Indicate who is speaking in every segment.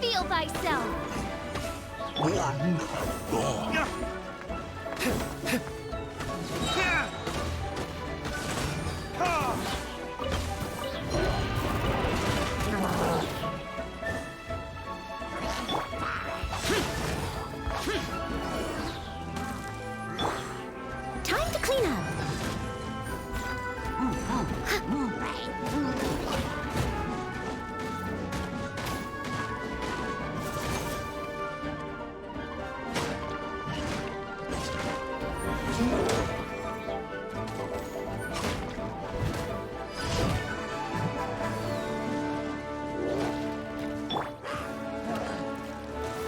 Speaker 1: reveal thyself. Time to clean up.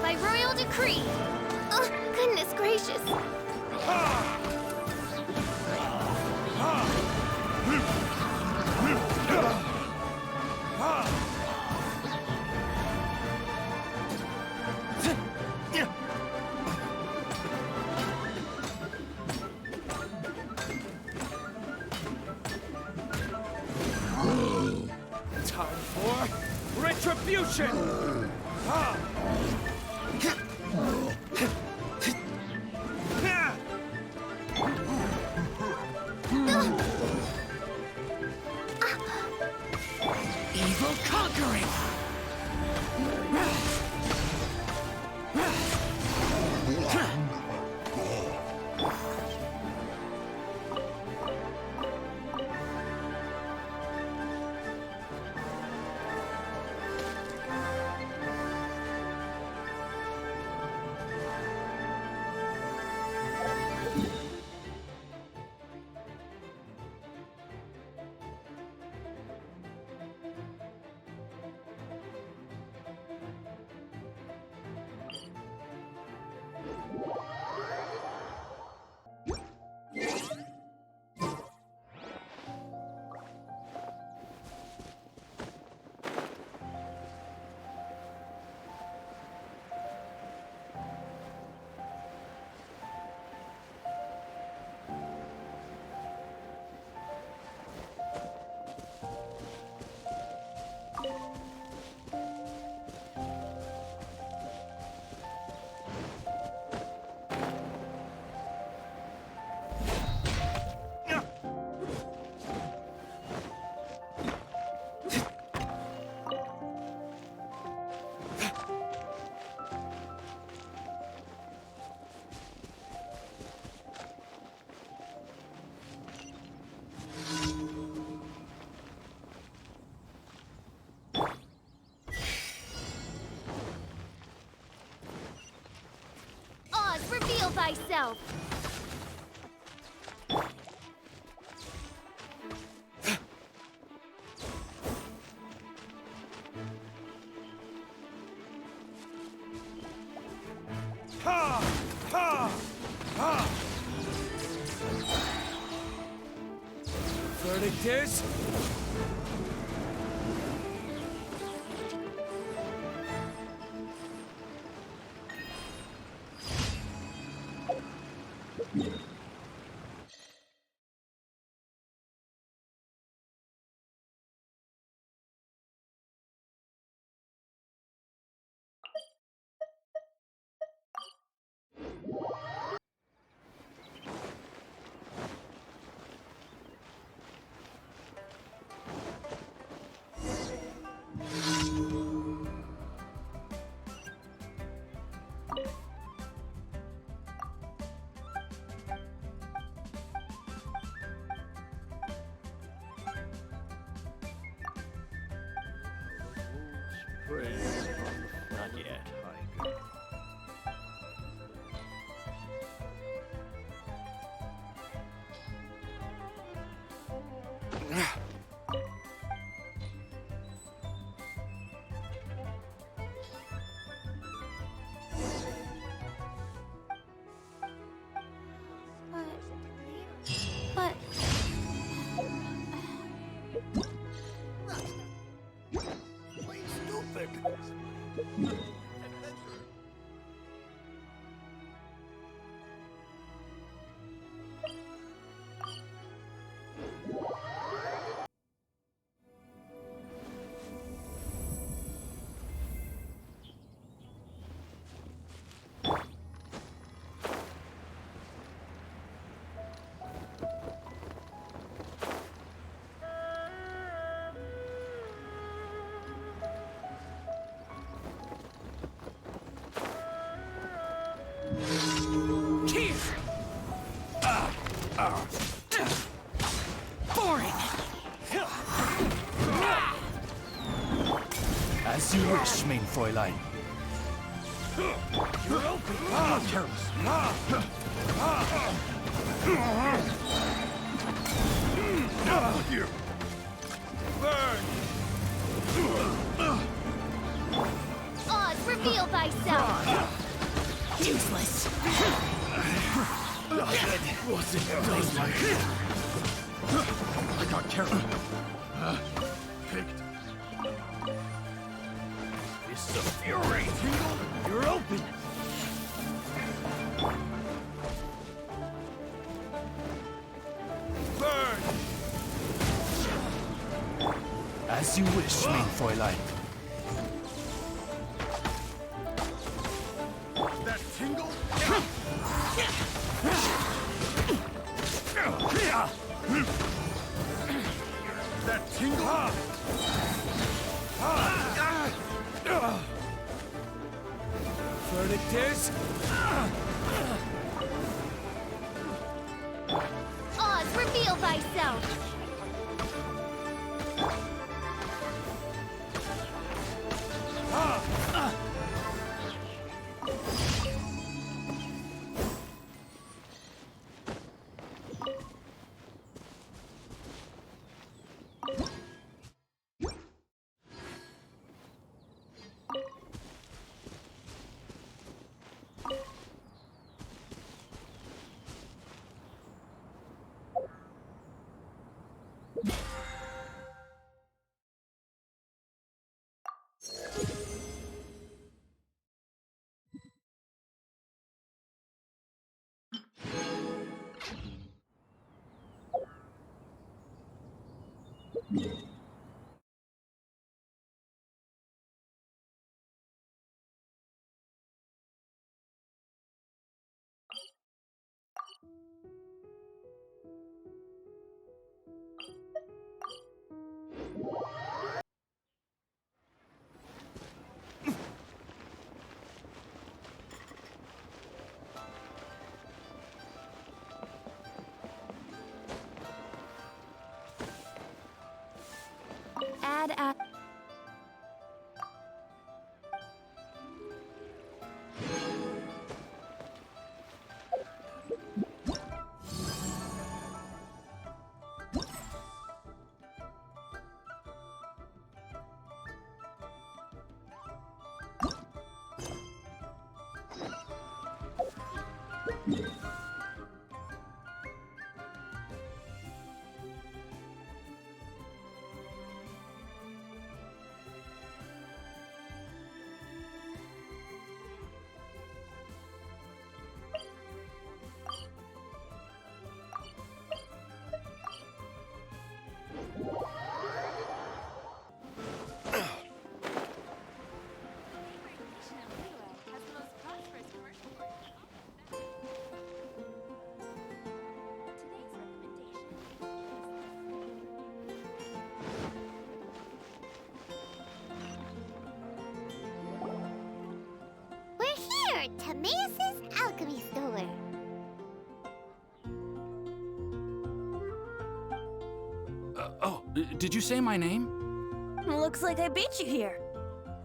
Speaker 1: By royal decree. Oh, goodness gracious.
Speaker 2: Time for retribution! Evil conquering!
Speaker 1: Reveal thyself.
Speaker 2: Ha! Ha! Ha! Verdict is... Not yet.
Speaker 1: But...
Speaker 2: Stupid.
Speaker 3: you wish, mein Fräulein.
Speaker 2: You're open. Not careless. Out with you. Burn.
Speaker 1: Oz, reveal thyself!
Speaker 4: Useless.
Speaker 2: What's it does like? I got careful. Picked. It's the fury. Tingle, you're open. Burn.
Speaker 3: As you wish, mein Fräulein.
Speaker 2: That tingle. That tingle. Verdict is.
Speaker 1: Oz, reveal thyself! Add. Timaeus' alchemy store.
Speaker 3: Did you say my name?
Speaker 4: Looks like I beat you here.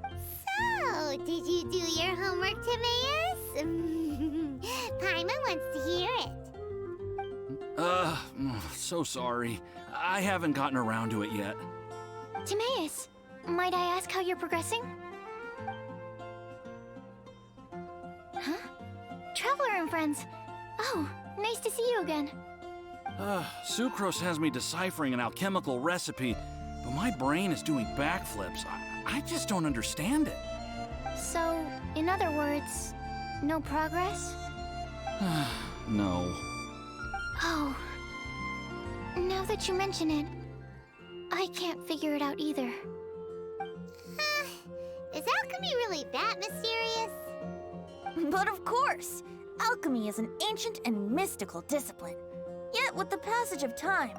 Speaker 1: So, did you do your homework, Timaeus? Paimon wants to hear it.
Speaker 3: So sorry. I haven't gotten around to it yet.
Speaker 1: Timaeus, might I ask how you're progressing? Huh? Traveler and friends. Oh, nice to see you again.
Speaker 3: Sucrose has me deciphering an alchemical recipe, but my brain is doing backflips. I just don't understand it.
Speaker 1: So, in other words, no progress?
Speaker 3: No.
Speaker 1: Oh. Now that you mention it, I can't figure it out either. Is alchemy really that mysterious?
Speaker 4: But of course! Alchemy is an ancient and mystical discipline. Yet with the passage of time...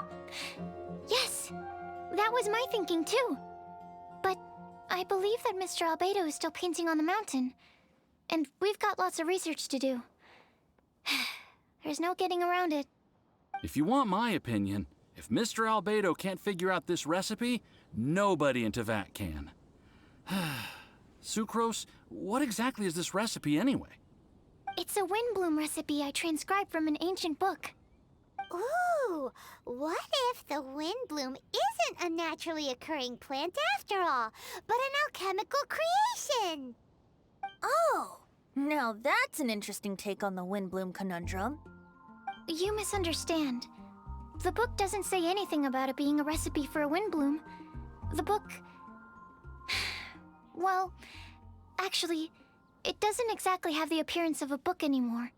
Speaker 1: Yes! That was my thinking too. But I believe that Mr. Albedo is still painting on the mountain. And we've got lots of research to do. There's no getting around it.
Speaker 3: If you want my opinion, if Mr. Albedo can't figure out this recipe, nobody in Teyvat can. Sucrose, what exactly is this recipe anyway?
Speaker 1: It's a windbloom recipe I transcribed from an ancient book.
Speaker 5: Ooh, what if the windbloom isn't a naturally occurring plant after all, but an alchemical creation?
Speaker 4: Oh, now that's an interesting take on the windbloom conundrum.
Speaker 1: You misunderstand. The book doesn't say anything about it being a recipe for a windbloom. The book... Well, actually, it doesn't exactly have the appearance of a book anymore.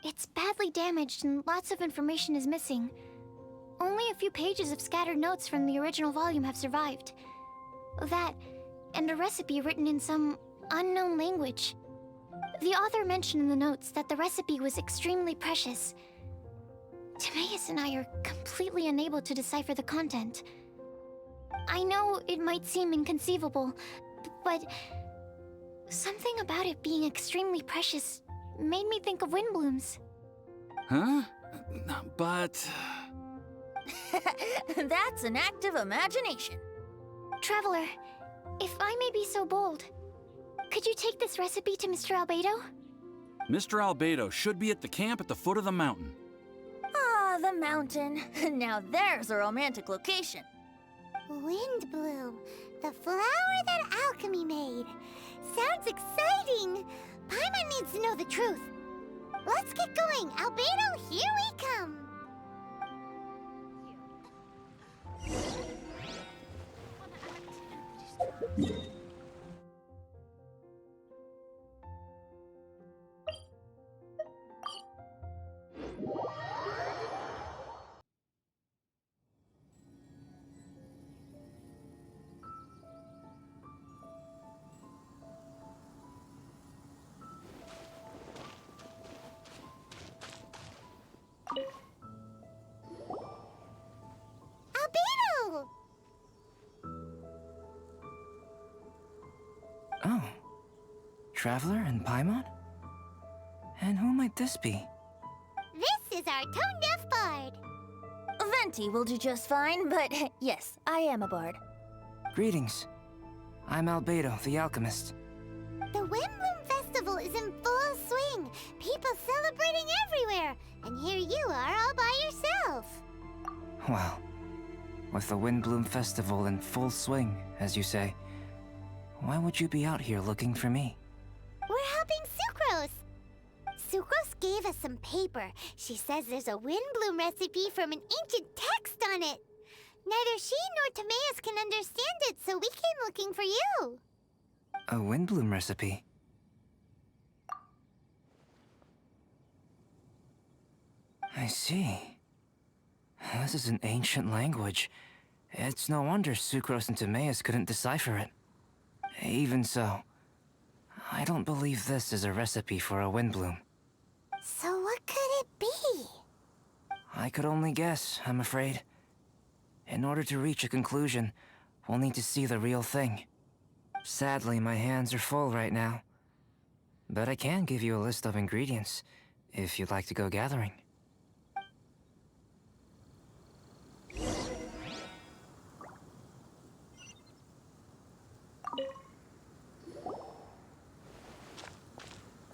Speaker 1: It's badly damaged and lots of information is missing. Only a few pages of scattered notes from the original volume have survived. That, and a recipe written in some unknown language. The author mentioned in the notes that the recipe was extremely precious. Timaeus and I are completely unable to decipher the content. I know it might seem inconceivable, but something about it being extremely precious made me think of windblooms.
Speaker 3: Huh? But...
Speaker 4: That's an active imagination.
Speaker 1: Traveler, if I may be so bold, could you take this recipe to Mr. Albedo?
Speaker 3: Mr. Albedo should be at the camp at the foot of the mountain.
Speaker 4: Ah, the mountain. Now there's a romantic location.
Speaker 5: Windbloom, the flower that alchemy made. Sounds exciting. Paimon needs to know the truth. Let's get going. Albedo, here we come. Albedo!
Speaker 6: Oh. Traveler and Paimon? And who might this be?
Speaker 5: This is our tone-deaf bard.
Speaker 4: Venti will do just fine, but yes, I am a bard.
Speaker 6: Greetings. I'm Albedo, the alchemist.
Speaker 5: The Windbloom Festival is in full swing. People celebrating everywhere. And here you are all by yourself.
Speaker 6: Well, with the Windbloom Festival in full swing, as you say, why would you be out here looking for me?
Speaker 5: We're helping Sucrose. Sucrose gave us some paper. She says there's a Windbloom recipe from an ancient text on it. Neither she nor Timaeus can understand it, so we came looking for you.
Speaker 6: A Windbloom recipe? I see. This is an ancient language. It's no wonder Sucrose and Timaeus couldn't decipher it. Even so, I don't believe this is a recipe for a Windbloom.
Speaker 5: So what could it be?
Speaker 6: I could only guess, I'm afraid. In order to reach a conclusion, we'll need to see the real thing. Sadly, my hands are full right now. But I can give you a list of ingredients, if you'd like to go gathering.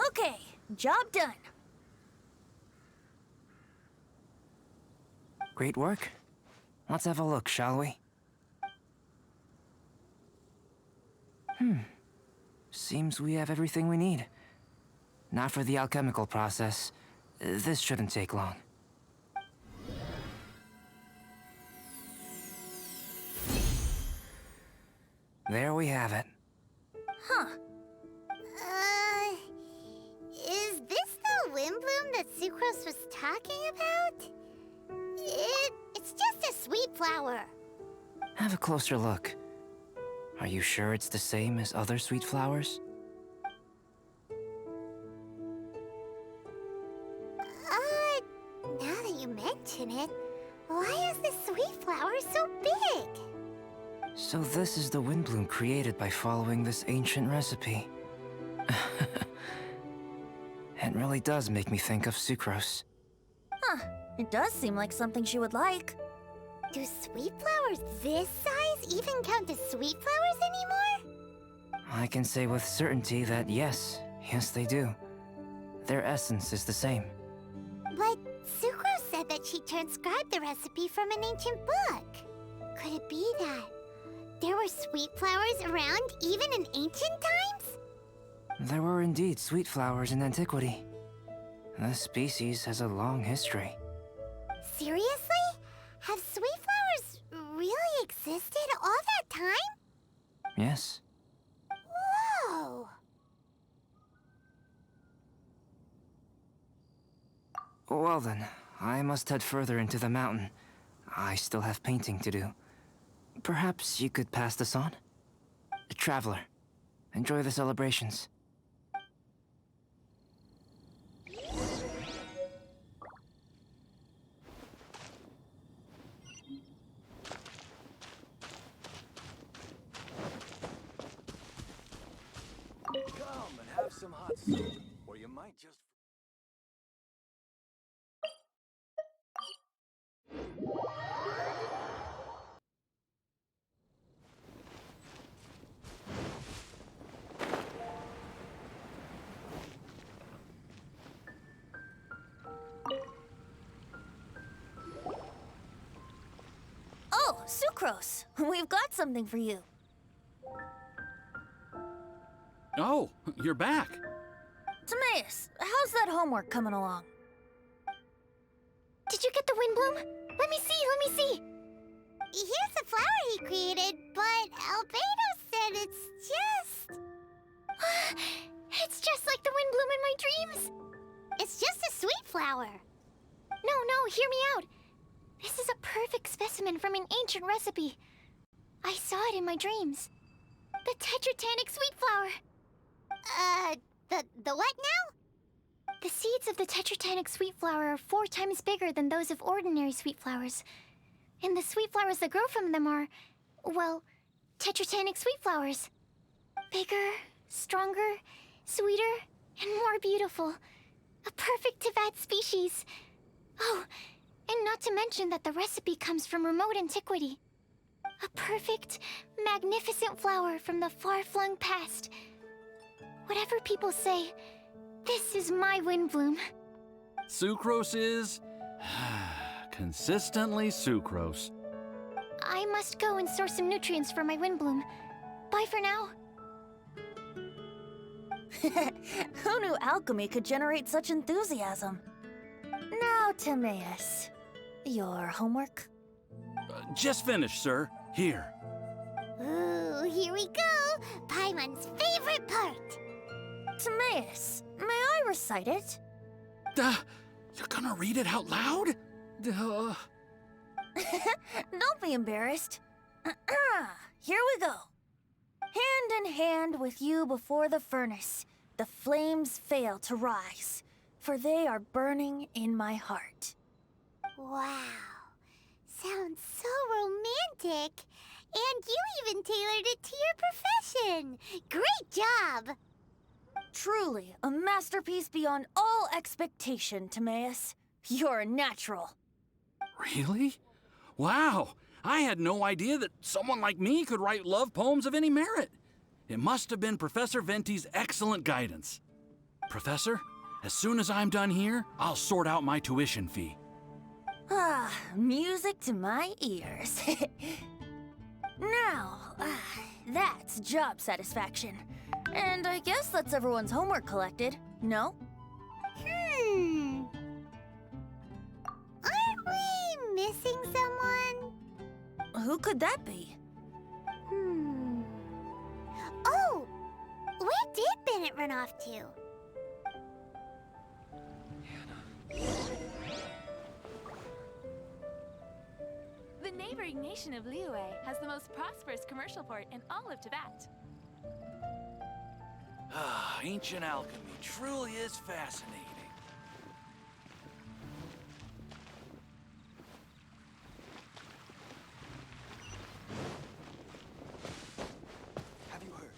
Speaker 4: Okay, job done.
Speaker 6: Great work. Let's have a look, shall we? Seems we have everything we need. Not for the alchemical process. This shouldn't take long. There we have it.
Speaker 4: Huh.
Speaker 5: Is this the Windbloom that Sucrose was talking about? It's just a sweet flower.
Speaker 6: Have a closer look. Are you sure it's the same as other sweet flowers?
Speaker 5: Now that you mention it, why is this sweet flower so big?
Speaker 6: So this is the Windbloom created by following this ancient recipe. It really does make me think of Sucrose.
Speaker 4: Huh. It does seem like something she would like.
Speaker 5: Do sweet flowers this size even count as sweet flowers anymore?
Speaker 6: I can say with certainty that yes, they do. Their essence is the same.
Speaker 5: But Sucrose said that she transcribed the recipe from an ancient book. Could it be that there were sweet flowers around even in ancient times?
Speaker 6: There were indeed sweet flowers in antiquity. This species has a long history.
Speaker 5: Seriously? Have sweet flowers really existed all that time?
Speaker 6: Yes.
Speaker 5: Whoa!
Speaker 6: Well then, I must head further into the mountain. I still have painting to do. Perhaps you could pass this on? Traveler, enjoy the celebrations.
Speaker 2: Come and have some hot soup, or you might just...
Speaker 4: Oh, Sucrose! We've got something for you.
Speaker 3: Oh, you're back.
Speaker 4: Timaeus, how's that homework coming along?
Speaker 1: Did you get the wind bloom? Let me see.
Speaker 5: Here's the flower he created, but Albedo said it's just...
Speaker 1: It's just like the wind bloom in my dreams.
Speaker 5: It's just a sweet flower.
Speaker 1: No, hear me out. This is a perfect specimen from an ancient recipe. I saw it in my dreams. The Tetratanic sweet flower.
Speaker 5: The what now?
Speaker 1: The seeds of the Tetratanic sweet flower are 4 times bigger than those of ordinary sweet flowers. And the sweet flowers that grow from them are, well, Tetratanic sweet flowers. Bigger, stronger, sweeter, and more beautiful. A perfect Tivat species. Oh, and not to mention that the recipe comes from remote antiquity. A perfect, magnificent flower from the far-flung past. Whatever people say, this is my wind bloom.
Speaker 3: Sucrose is... consistently sucrose.
Speaker 1: I must go and source some nutrients for my wind bloom. Bye for now.
Speaker 4: Who knew alchemy could generate such enthusiasm? Now, Timaeus, your homework?
Speaker 3: Just finished, sir. Here.
Speaker 5: Ooh, here we go. Paimon's favorite part.
Speaker 4: Timaeus, may I recite it?
Speaker 3: You're gonna read it out loud?
Speaker 4: Don't be embarrassed. Here we go. Hand in hand with you before the furnace, the flames fail to rise, for they are burning in my heart.
Speaker 5: Wow. Sounds so romantic. And you even tailored it to your profession. Great job.
Speaker 4: Truly, a masterpiece beyond all expectation, Timaeus. You're a natural.
Speaker 3: Really? Wow! I had no idea that someone like me could write love poems of any merit. It must have been Professor Venti's excellent guidance. Professor, as soon as I'm done here, I'll sort out my tuition fee.
Speaker 4: Ah, music to my ears. Now, that's job satisfaction. And I guess that's everyone's homework collected, no?
Speaker 5: Aren't we missing someone?
Speaker 4: Who could that be?
Speaker 5: Oh! Where did Bennett run off to?
Speaker 7: The neighboring nation of Liyue has the most prosperous commercial port in all of Tibet.
Speaker 3: Ancient alchemy truly is fascinating.
Speaker 2: Have you heard?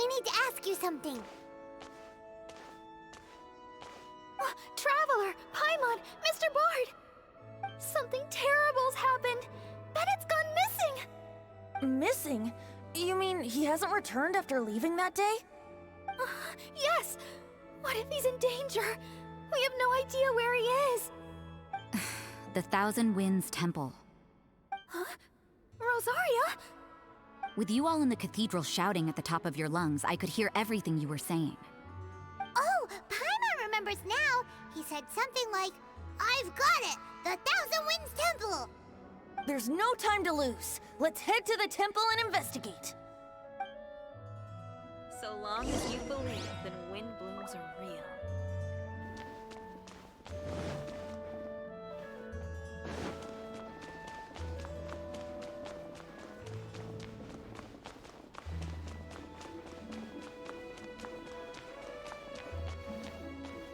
Speaker 5: We need to ask you something.
Speaker 4: Traveler, Paimon, Mr. Bard! Something terrible's happened! Bennett's gone missing! Missing? You mean he hasn't returned after leaving that day? Yes! What if he's in danger? We have no idea where he is!
Speaker 8: The Thousand Winds Temple.
Speaker 4: Huh? Rosaria?
Speaker 8: With you all in the cathedral shouting at the top of your lungs, I could hear everything you were saying.
Speaker 5: Oh, Paimon remembers now. He said something like, "I've got it! The Thousand Winds Temple!"
Speaker 4: There's no time to lose. Let's head to the temple and investigate.
Speaker 7: So long as you believe that wind blooms are real.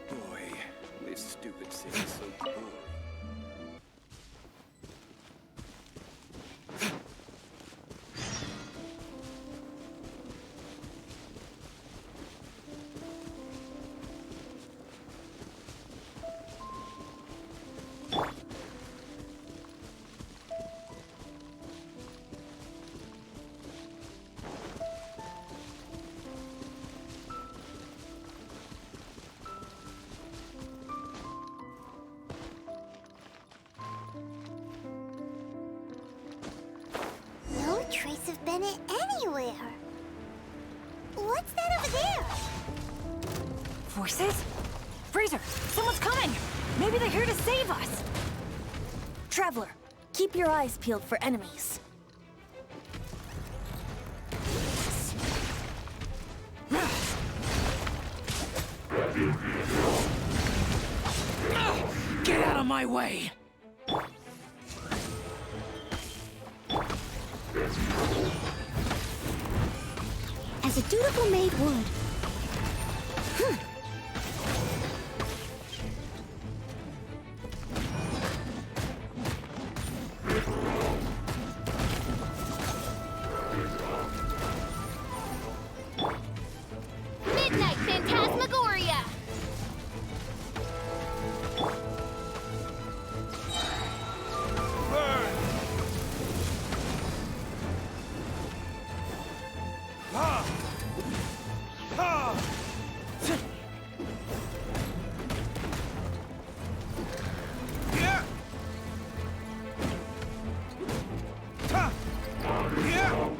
Speaker 2: Boy, this stupid city's so boring.
Speaker 5: No trace of Bennett anywhere. What's that over there?
Speaker 4: Forces? Fraser, someone's coming! Maybe they're here to save us! Traveler, keep your eyes peeled for enemies.
Speaker 6: Get out of my way!
Speaker 5: As a dutiful maid would.
Speaker 1: Midnight Phantasmagoria!
Speaker 2: Burn! Ha! Ha! Yeah! Ha! Yeah!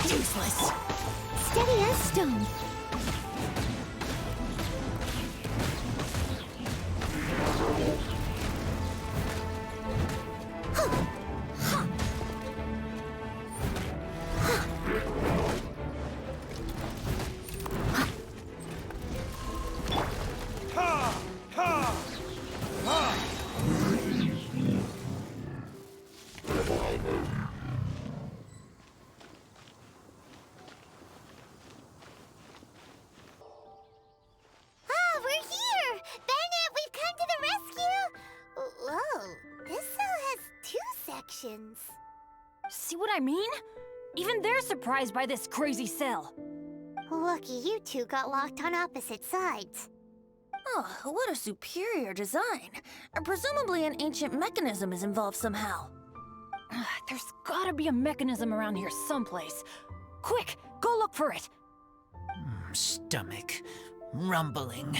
Speaker 5: Useless. Steady as stone.
Speaker 2: Ha! Ha! Ha!
Speaker 5: Ah, we're here! Bennett, we've come to the rescue! Whoa, this cell has 2 sections.
Speaker 4: See what I mean? Even they're surprised by this crazy cell.
Speaker 5: Lucky you two got locked on opposite sides.
Speaker 4: Oh, what a superior design. Presumably an ancient mechanism is involved somehow. There's gotta be a mechanism around here someplace. Quick, go look for it.
Speaker 9: Stomach rumbling.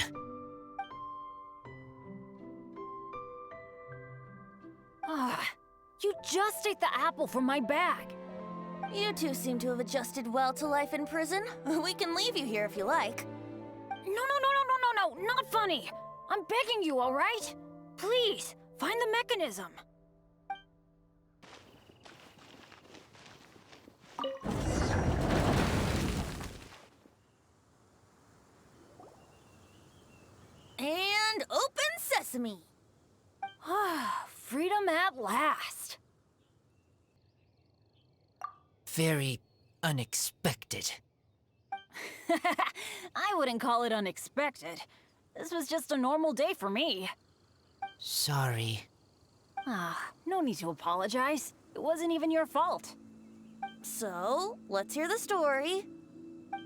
Speaker 4: Ah, you just ate the apple from my bag. You two seem to have adjusted well to life in prison. We can leave you here if you like. No, not funny. I'm begging you, all right? Please, find the mechanism. And open sesame. Ah, freedom at last.
Speaker 9: Very unexpected.
Speaker 4: I wouldn't call it unexpected. This was just a normal day for me.
Speaker 9: Sorry.
Speaker 4: No need to apologize. It wasn't even your fault. So, let's hear the story.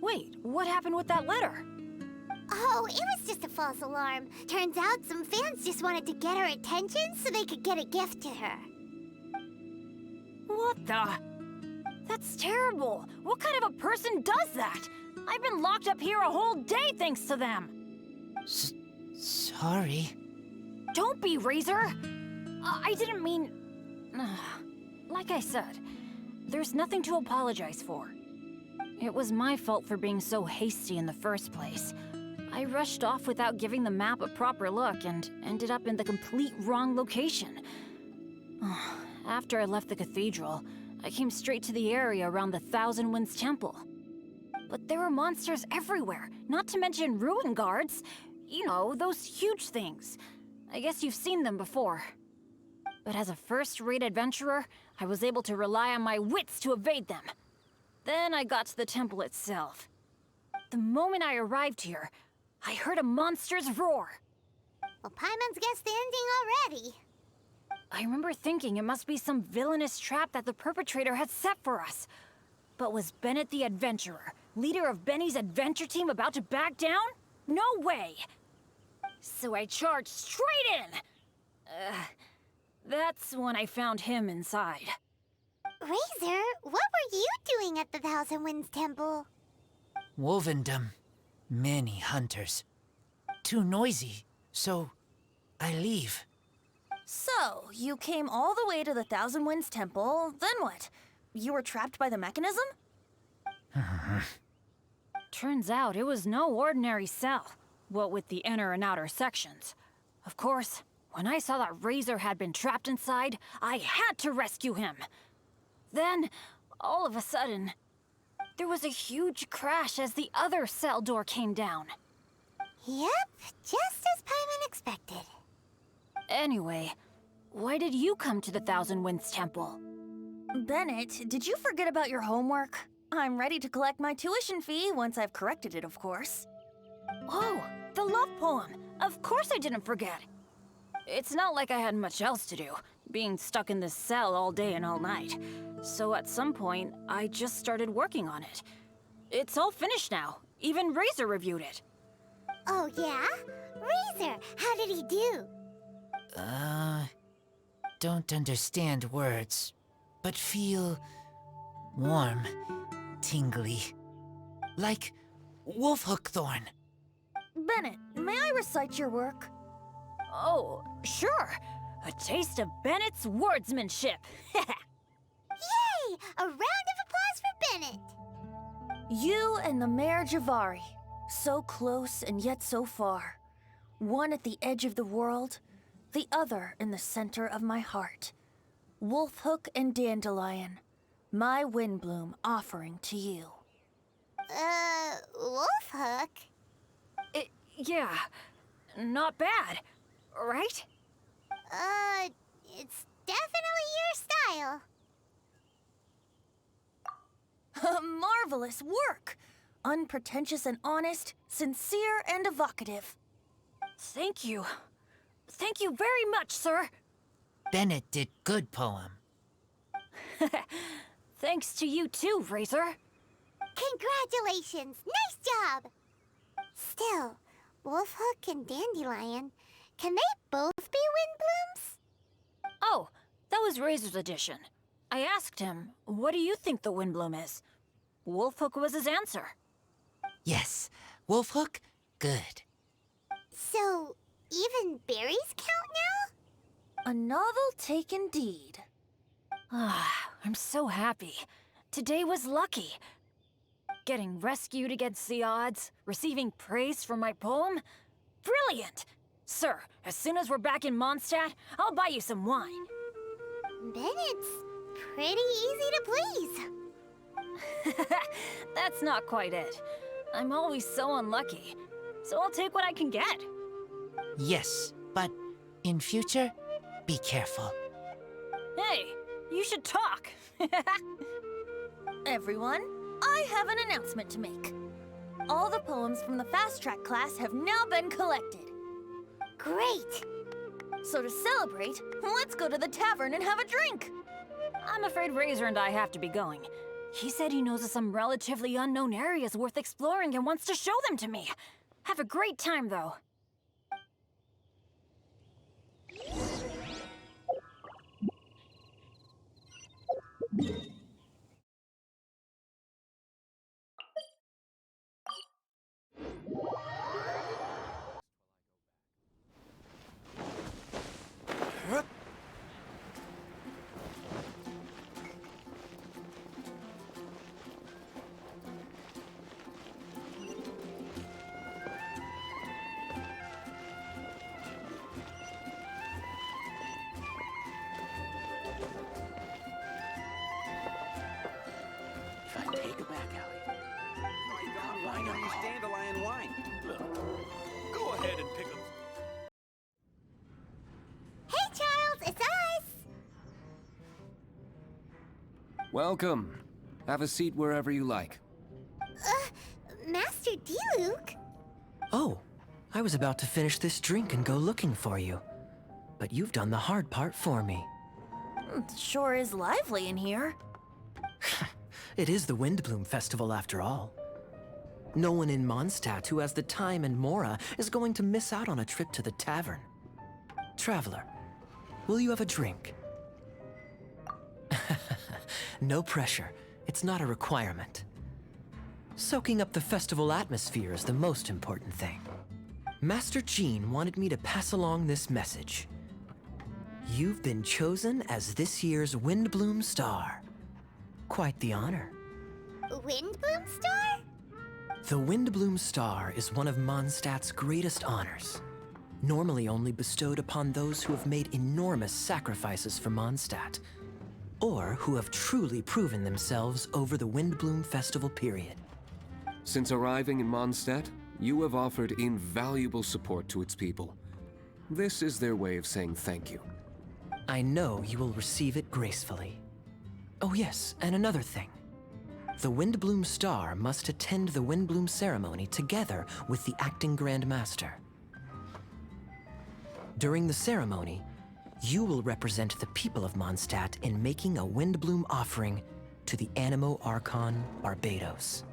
Speaker 4: Wait, what happened with that letter?
Speaker 5: Oh, it was just a false alarm. Turns out some fans just wanted to get her attention so they could get a gift to her.
Speaker 4: What the? That's terrible. What kind of a person does that? I've been locked up here a whole day thanks to them.
Speaker 9: Sorry.
Speaker 4: Don't be, Razor. I didn't mean... Like I said, there's nothing to apologize for. It was my fault for being so hasty in the first place. I rushed off without giving the map a proper look and ended up in the complete wrong location. After I left the cathedral, I came straight to the area around the Thousand Winds Temple. But there were monsters everywhere, not to mention ruin guards. You know, those huge things. I guess you've seen them before. But as a first-rate adventurer, I was able to rely on my wits to evade them. Then I got to the temple itself. The moment I arrived here, I heard a monster's roar.
Speaker 5: Well, Paimon's guessed the ending already.
Speaker 4: I remember thinking it must be some villainous trap that the perpetrator had set for us. But was Bennett the adventurer, leader of Benny's adventure team, about to back down? No way! So I charged straight in! That's when I found him inside.
Speaker 5: Razor, what were you doing at the Thousand Winds Temple?
Speaker 9: Wolvendom. Many hunters. Too noisy, so I leave.
Speaker 4: So, you came all the way to the Thousand Winds Temple, then what? You were trapped by the mechanism? Turns out it was no ordinary cell, what with the inner and outer sections. Of course, when I saw that Razor had been trapped inside, I had to rescue him. Then, all of a sudden, there was a huge crash as the other cell door came down.
Speaker 5: Yep, just as Paimon expected.
Speaker 4: Anyway, why did you come to the Thousand Winds Temple? Bennett, did you forget about your homework? I'm ready to collect my tuition fee once I've corrected it, of course. Oh, the love poem. Of course I didn't forget. It's not like I had much else to do, being stuck in this cell all day and all night. So at some point, I just started working on it. It's all finished now. Even Razor reviewed it.
Speaker 5: Oh, yeah? Razor, how did he do?
Speaker 9: Don't understand words, but feel warm, tingly. Like wolfhook thorn.
Speaker 4: Bennett, may I recite your work? Oh, sure. A taste of Bennett's wordsmanship.
Speaker 5: Yay! A round of applause for Bennett!
Speaker 4: You and the Mare Javari, so close and yet so far. One at the edge of the world, the other in the center of my heart. Wolfhook and Dandelion, my windbloom offering to you.
Speaker 5: Wolfhook?
Speaker 4: Yeah, not bad, right?
Speaker 5: It's definitely your style.
Speaker 4: Marvelous work! Unpretentious and honest, sincere and evocative. Thank you. Thank you very much, sir.
Speaker 9: Bennett did good poem.
Speaker 4: Thanks to you too, Razor.
Speaker 5: Congratulations! Nice job! Still, Wolfhook and Dandelion, can they both be windblooms?
Speaker 4: Oh, that was Razor's edition. I asked him, what do you think the windbloom is? Wolfhook was his answer.
Speaker 9: Yes, wolfhook, good.
Speaker 5: So, even berries count now?
Speaker 4: A novel take indeed. I'm so happy. Today was lucky. Getting rescued against the odds, receiving praise for my poem? Brilliant! Sir, as soon as we're back in Mondstadt, I'll buy you some wine.
Speaker 5: Bennett's pretty easy to please.
Speaker 4: That's not quite it. I'm always so unlucky, so I'll take what I can get.
Speaker 9: Yes, but in future, be careful.
Speaker 4: Hey, you should talk. Everyone, I have an announcement to make. All the poems from the Fast Track class have now been collected.
Speaker 5: Great!
Speaker 4: So to celebrate, let's go to the tavern and have a drink.
Speaker 10: I'm afraid Razor and I have to be going. He said he knows of some relatively unknown areas worth exploring and wants to show them to me. Have a great time, though.
Speaker 2: Take it back, Allie. Why not use dandelion wine? Go ahead and pick up.
Speaker 5: Hey, Charles, it's us!
Speaker 11: Welcome. Have a seat wherever you like.
Speaker 5: Master D-Luke?
Speaker 12: Oh, I was about to finish this drink and go looking for you. But you've done the hard part for me.
Speaker 4: Sure is lively in here.
Speaker 12: It is the Windbloom Festival after all. No one in Mondstadt who has the time and mora is going to miss out on a trip to the tavern. Traveler, will you have a drink? No pressure. It's not a requirement. Soaking up the festival atmosphere is the most important thing. Master Jean wanted me to pass along this message. You've been chosen as this year's Windbloom Star. Quite the honor.
Speaker 5: Windbloom Star?
Speaker 12: The Windbloom Star is one of Mondstadt's greatest honors. Normally only bestowed upon those who have made enormous sacrifices for Mondstadt, or who have truly proven themselves over the Windbloom Festival period.
Speaker 11: Since arriving in Mondstadt, you have offered invaluable support to its people. This is their way of saying thank you.
Speaker 12: I know you will receive it gracefully. Oh yes, and another thing. The Windbloom Star must attend the Windbloom ceremony together with the acting Grand Master. During the ceremony, you will represent the people of Mondstadt in making a Windbloom offering to the Animo Archon Barbados.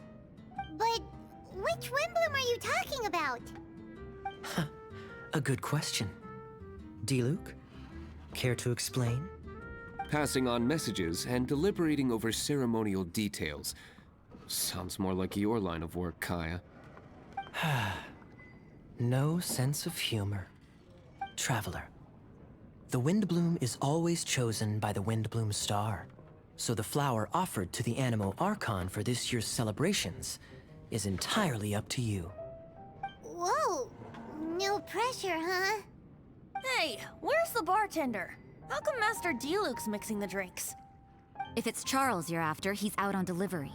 Speaker 5: But which Windbloom are you talking about?
Speaker 12: A good question. D-Luke, care to explain?
Speaker 11: Passing on messages and deliberating over ceremonial details. Sounds more like your line of work, Kaya.
Speaker 12: No sense of humor. Traveler, the Windbloom is always chosen by the Windbloom Star, so the flower offered to the Animo Archon for this year's celebrations is entirely up to you.
Speaker 5: Whoa, no pressure, huh?
Speaker 4: Hey, where's the bartender? How come Master D-Luke's mixing the drinks?
Speaker 8: If it's Charles you're after, he's out on delivery.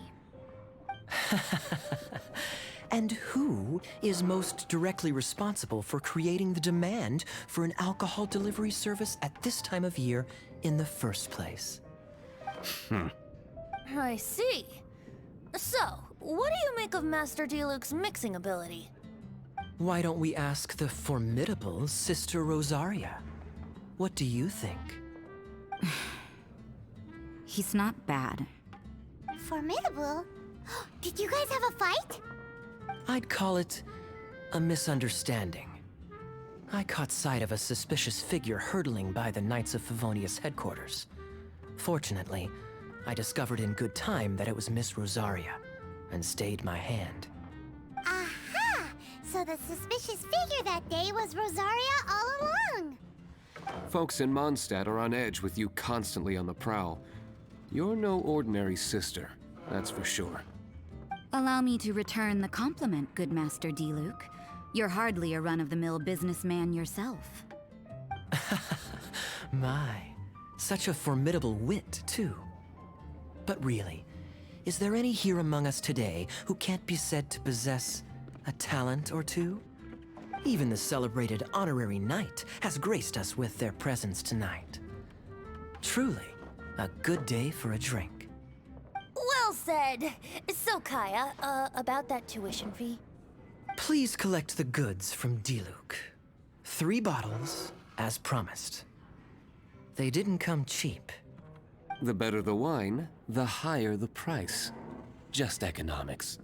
Speaker 12: And who is most directly responsible for creating the demand for an alcohol delivery service at this time of year in the first place?
Speaker 4: I see. So, what do you make of Master D-Luke's mixing ability?
Speaker 12: Why don't we ask the formidable Sister Rosaria? What do you think?
Speaker 8: He's not bad.
Speaker 5: Formidable? Did you guys have a fight?
Speaker 12: I'd call it a misunderstanding. I caught sight of a suspicious figure hurtling by the Knights of Favonius headquarters. Fortunately, I discovered in good time that it was Miss Rosaria, and stayed my hand.
Speaker 5: Aha! So the suspicious figure that day was Rosaria all along!
Speaker 11: Folks in Mondstadt are on edge with you constantly on the prowl. You're no ordinary sister, that's for sure.
Speaker 8: Allow me to return the compliment, good Master D-Luke. You're hardly a run-of-the-mill businessman yourself.
Speaker 12: My, such a formidable wit, too. But really, is there any here among us today who can't be said to possess a talent or two? Even the celebrated honorary knight has graced us with their presence tonight. Truly, a good day for a drink.
Speaker 4: Well said. So, Kaya, about that tuition fee?
Speaker 12: Please collect the goods from D-Luke. 3 bottles, as promised. They didn't come cheap.
Speaker 11: The better the wine, the higher the price. Just economics.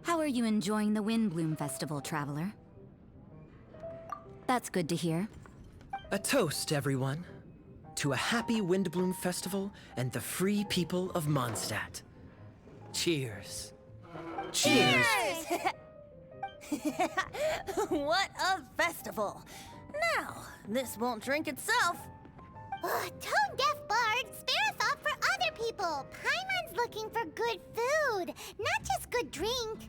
Speaker 8: How are you enjoying the Windbloom Festival, traveler? That's good to hear.
Speaker 12: A toast, everyone, to a happy Windbloom Festival and the free people of Mondstadt. Cheers. Cheers!
Speaker 4: What a festival! Now, this won't drink itself.
Speaker 5: Tone-deaf bard, spare a thought for other people. Paimon's looking for good food, not just good drink.